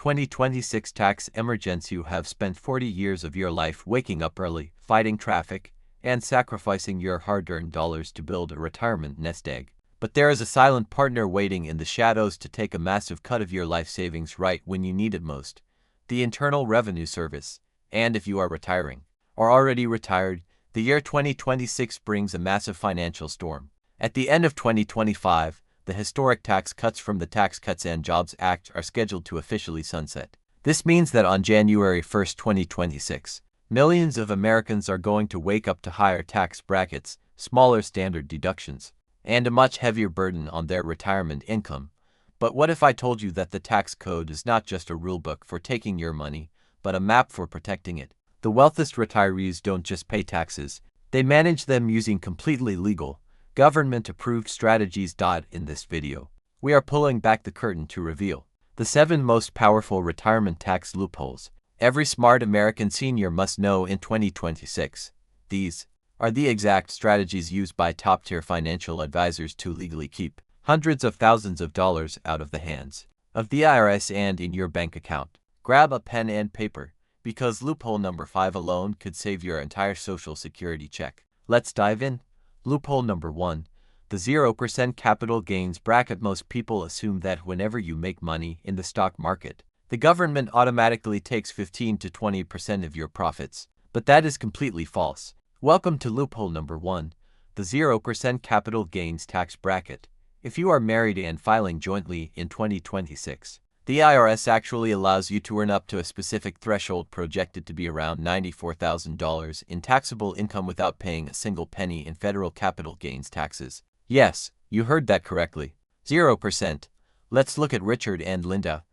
2026 tax emergency. You have spent 40 years of your life waking up early, fighting traffic, and sacrificing your hard-earned dollars to build a retirement nest egg. But there is a silent partner waiting in the shadows to take a massive cut of your life savings right when you need it most: the Internal Revenue Service. And if you are retiring, or already retired, the year 2026 brings a massive financial storm. At the end of 2025, the historic tax cuts from the Tax Cuts and Jobs Act are scheduled to officially sunset. This means that on January 1, 2026, millions of Americans are going to wake up to higher tax brackets, smaller standard deductions, and a much heavier burden on their retirement income. But what if I told you that the tax code is not just a rulebook for taking your money, but a map for protecting it? The wealthiest retirees don't just pay taxes, they manage them using completely legal, government-approved strategies. In this video, we are pulling back the curtain to reveal the 7 most powerful retirement tax loopholes every smart American senior must know in 2026. These are the exact strategies used by top-tier financial advisors to legally keep hundreds of thousands of dollars out of the hands of the IRS and in your bank account. Grab a pen and paper, because loophole number 5 alone could save your entire Social Security check. Let's dive in. Loophole number 1. The 0% capital gains bracket. Most people assume that whenever you make money in the stock market, the government automatically takes 15 to 20% of your profits. But that is completely false. Welcome to loophole number 1, the 0% capital gains tax bracket. If you are married and filing jointly in 2026, the IRS actually allows you to earn up to a specific threshold projected to be around $94,000 in taxable income without paying a single penny in federal capital gains taxes. Yes, you heard that correctly. 0%. Let's look at Richard and Linda.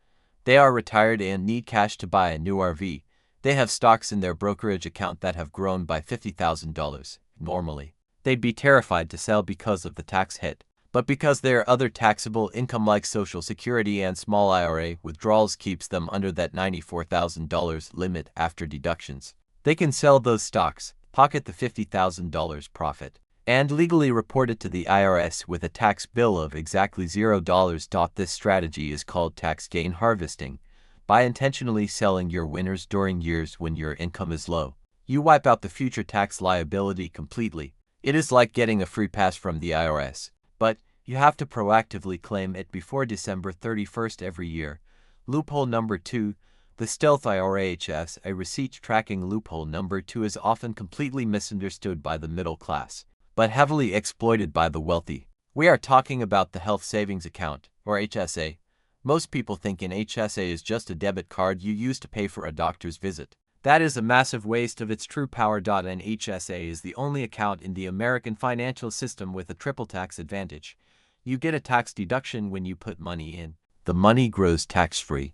They are retired and need cash to buy a new RV. They have stocks in their brokerage account that have grown by $50,000. Normally, they'd be terrified to sell because of the tax hit. But because their other taxable income like Social Security and small IRA withdrawals keeps them under that $94,000 limit after deductions, they can sell those stocks, pocket the $50,000 profit, and legally report it to the IRS with a tax bill of exactly $0. This strategy is called tax gain harvesting. By intentionally selling your winners during years when your income is low, you wipe out the future tax liability completely. It is like getting a free pass from the IRS, but you have to proactively claim it before December 31st every year. Loophole number 2, the stealth IRA. A receipt tracking loophole number 2 is often completely misunderstood by the middle class, but heavily exploited by the wealthy. We are talking about the Health Savings Account, or HSA. Most people think an HSA is just a debit card you use to pay for a doctor's visit. That is a massive waste of its true power. An HSA is the only account in the American financial system with a triple tax advantage. You get a tax deduction when you put money in. The money grows tax-free,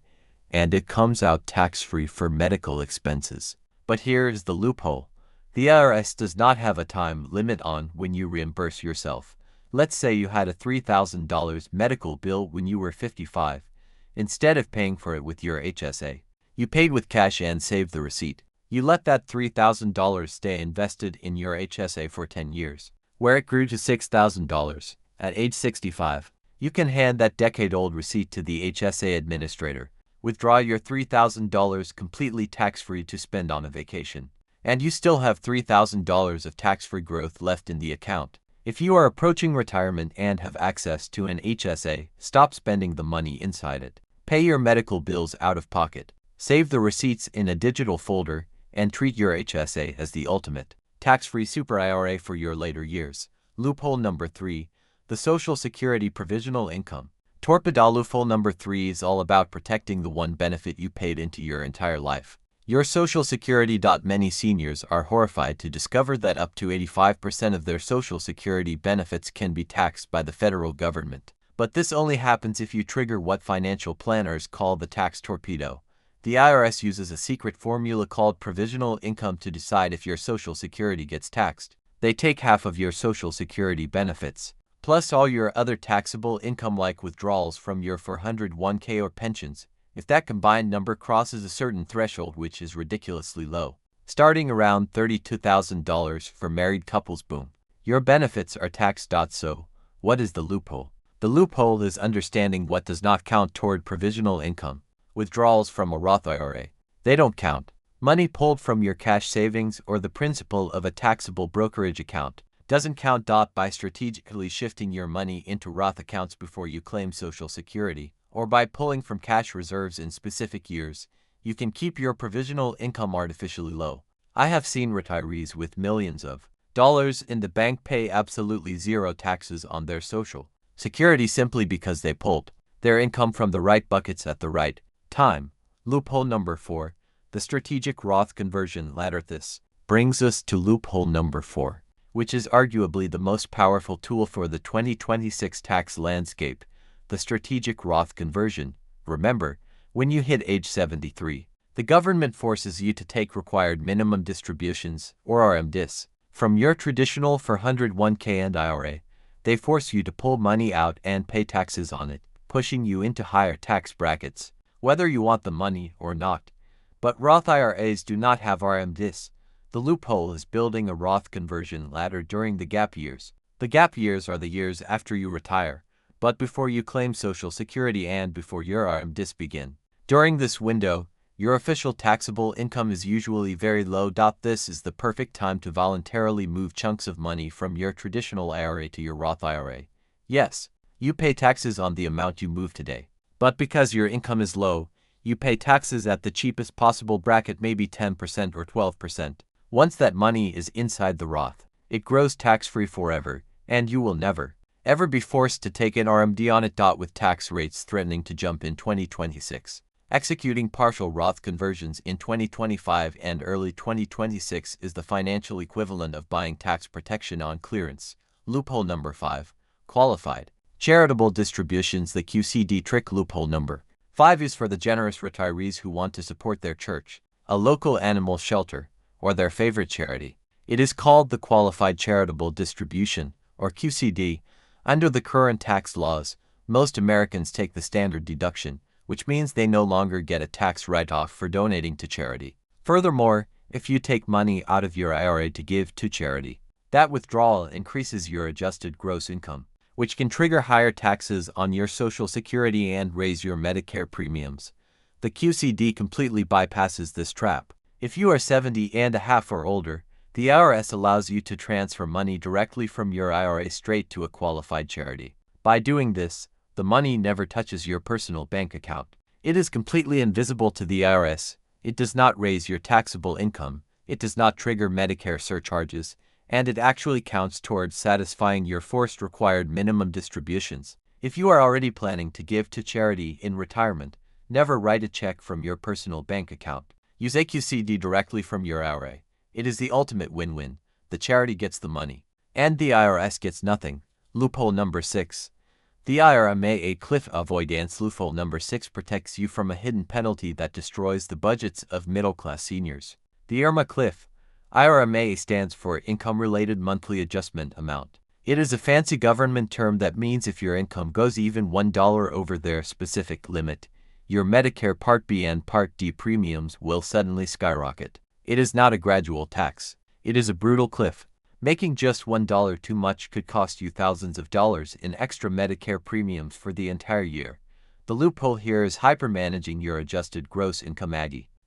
and it comes out tax-free for medical expenses. But here is the loophole. The IRS does not have a time limit on when you reimburse yourself. Let's say you had a $3,000 medical bill when you were 55. Instead of paying for it with your HSA, you paid with cash and saved the receipt. You let that $3,000 stay invested in your HSA for 10 years, where it grew to $6,000. At age 65, you can hand that decade-old receipt to the HSA administrator, withdraw your $3,000 completely tax-free to spend on a vacation, and you still have $3,000 of tax-free growth left in the account. If you are approaching retirement and have access to an HSA, stop spending the money inside it. Pay your medical bills out of pocket. Save the receipts in a digital folder and treat your HSA as the ultimate tax-free super IRA for your later years. Loophole number 3, the Social Security provisional income. Torpedo. Loophole number 3 is all about protecting the one benefit you paid into your entire life: your Social Security. Many seniors are horrified to discover that up to 85% of their Social Security benefits can be taxed by the federal government. But this only happens if you trigger what financial planners call the tax torpedo. The IRS uses a secret formula called provisional income to decide if your Social Security gets taxed. They take half of your Social Security benefits, plus all your other taxable income like withdrawals from your 401k or pensions, if that combined number crosses a certain threshold, which is ridiculously low, starting around $32,000 for married couples. Boom, your benefits are taxed. So, what is the loophole? The loophole is understanding what does not count toward provisional income. Withdrawals from a Roth IRA. They don't count. Money pulled from your cash savings or the principal of a taxable brokerage account doesn't count. By strategically shifting your money into Roth accounts before you claim Social Security, or by pulling from cash reserves in specific years, you can keep your provisional income artificially low. I have seen retirees with millions of dollars in the bank pay absolutely zero taxes on their Social Security simply because they pulled their income from the right buckets at the right time. Loophole number 4. The strategic Roth conversion ladder. This brings us to loophole number 4, which is arguably the most powerful tool for the 2026 tax landscape, the strategic Roth conversion. Remember, when you hit age 73, the government forces you to take required minimum distributions, or RMDIS, from your traditional 401k and IRA. They force you to pull money out and pay taxes on it, pushing you into higher tax brackets, whether you want the money or not. But Roth IRAs do not have RMDIS. The loophole is building a Roth conversion ladder during the gap years. The gap years are the years after you retire, but before you claim Social Security and before your RMDIS begin. During this window, your official taxable income is usually very low. This is the perfect time to voluntarily move chunks of money from your traditional IRA to your Roth IRA. Yes, you pay taxes on the amount you move today, but because your income is low, you pay taxes at the cheapest possible bracket, maybe 10% or 12%. Once that money is inside the Roth, it grows tax-free forever, and you will never, ever be forced to take an RMD on it. With tax rates threatening to jump in 2026, executing partial Roth conversions in 2025 and early 2026 is the financial equivalent of buying tax protection on clearance. Loophole number 5. Qualified charitable distributions. The QCD trick. Loophole number 5 is for the generous retirees who want to support their church, a local animal shelter, or their favorite charity. It is called the Qualified Charitable Distribution, or QCD. Under the current tax laws, most Americans take the standard deduction, which means they no longer get a tax write-off for donating to charity. Furthermore, if you take money out of your IRA to give to charity, that withdrawal increases your adjusted gross income, which can trigger higher taxes on your Social Security and raise your Medicare premiums. The QCD completely bypasses this trap. If you are 70 and a half or older, the IRS allows you to transfer money directly from your IRA straight to a qualified charity. By doing this, the money never touches your personal bank account. It is completely invisible to the IRS. It does not raise your taxable income. It does not trigger Medicare surcharges, and it actually counts towards satisfying your forced required minimum distributions. If you are already planning to give to charity in retirement, never write a check from your personal bank account. Use a QCD directly from your IRA. It is the ultimate win-win. The charity gets the money, and the IRS gets nothing. Loophole number 6. The IRA cliff avoidance. Loophole number 6 protects you from a hidden penalty that destroys the budgets of middle-class seniors. The IRMA cliff. IRA stands for Income-Related Monthly Adjustment Amount. It is a fancy government term that means if your income goes even $1 over their specific limit, your Medicare Part B and Part D premiums will suddenly skyrocket. It is not a gradual tax. It is a brutal cliff. Making just $1 too much could cost you thousands of dollars in extra Medicare premiums for the entire year. The loophole here is hypermanaging your adjusted gross income.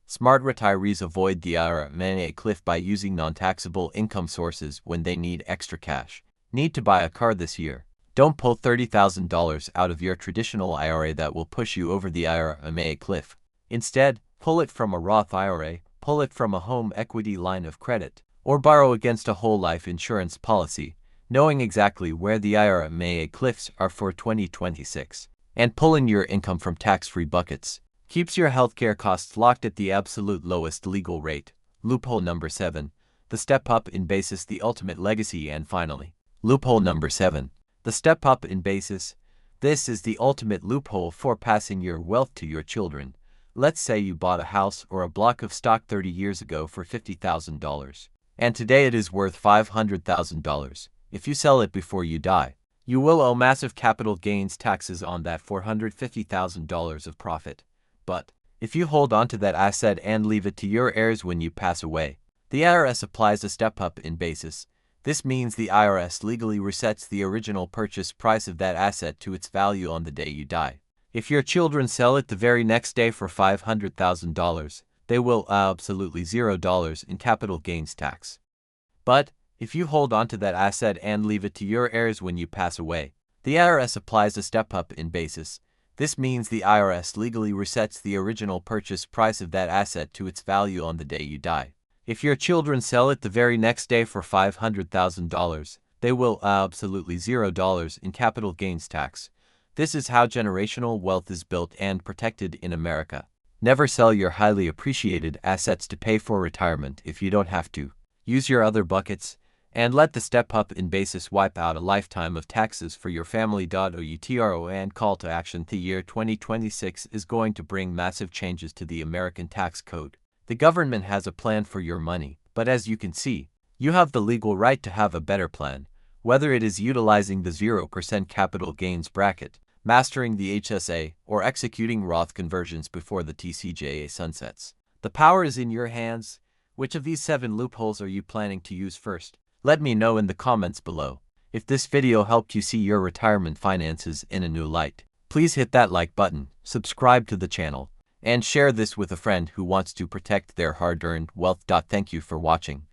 Smart retirees avoid the IRA cliff by using non-taxable income sources when they need extra cash. Need to buy a car this year? Don't pull $30,000 out of your traditional IRA. That will push you over the IRA cliff. Instead, pull it from a Roth IRA, pull it from a home equity line of credit, or borrow against a whole life insurance policy, knowing exactly where the IRA cliffs are for 2026, and pulling your income from tax-free buckets keeps your healthcare costs locked at the absolute lowest legal rate. Loophole number 7. The step up in basis, the ultimate legacy. And finally, loophole number 7. The step up in basis. This is the ultimate loophole for passing your wealth to your children. Let's say you bought a house or a block of stock 30 years ago for $50,000, and today it is worth $500,000. If you sell it before you die, you will owe massive capital gains taxes on that $450,000 of profit. But if you hold on to that asset and leave it to your heirs when you pass away, the IRS applies a step-up in basis. This means the IRS legally resets the original purchase price of that asset to its value on the day you die. If your children sell it the very next day for $500,000, they will owe absolutely $0 in capital gains tax. But if you hold on to that asset and leave it to your heirs when you pass away, the IRS applies a step-up in basis. This means the IRS legally resets the original purchase price of that asset to its value on the day you die. If your children sell it the very next day for $500,000, they will owe absolutely $0 in capital gains tax. This is how generational wealth is built and protected in America. Never sell your highly appreciated assets to pay for retirement if you don't have to. Use your other buckets, and let the step-up in basis wipe out a lifetime of taxes for your family. Withdrawals and call to action. The year 2026 is going to bring massive changes to the American tax code. The government has a plan for your money, but as you can see, you have the legal right to have a better plan, whether it is utilizing the 0% capital gains bracket, mastering the HSA, or executing Roth conversions before the TCJA sunsets. The power is in your hands. Which of these 7 loopholes are you planning to use first? Let me know in the comments below. If this video helped you see your retirement finances in a new light, please hit that like button, subscribe to the channel, and share this with a friend who wants to protect their hard-earned wealth. Thank you for watching.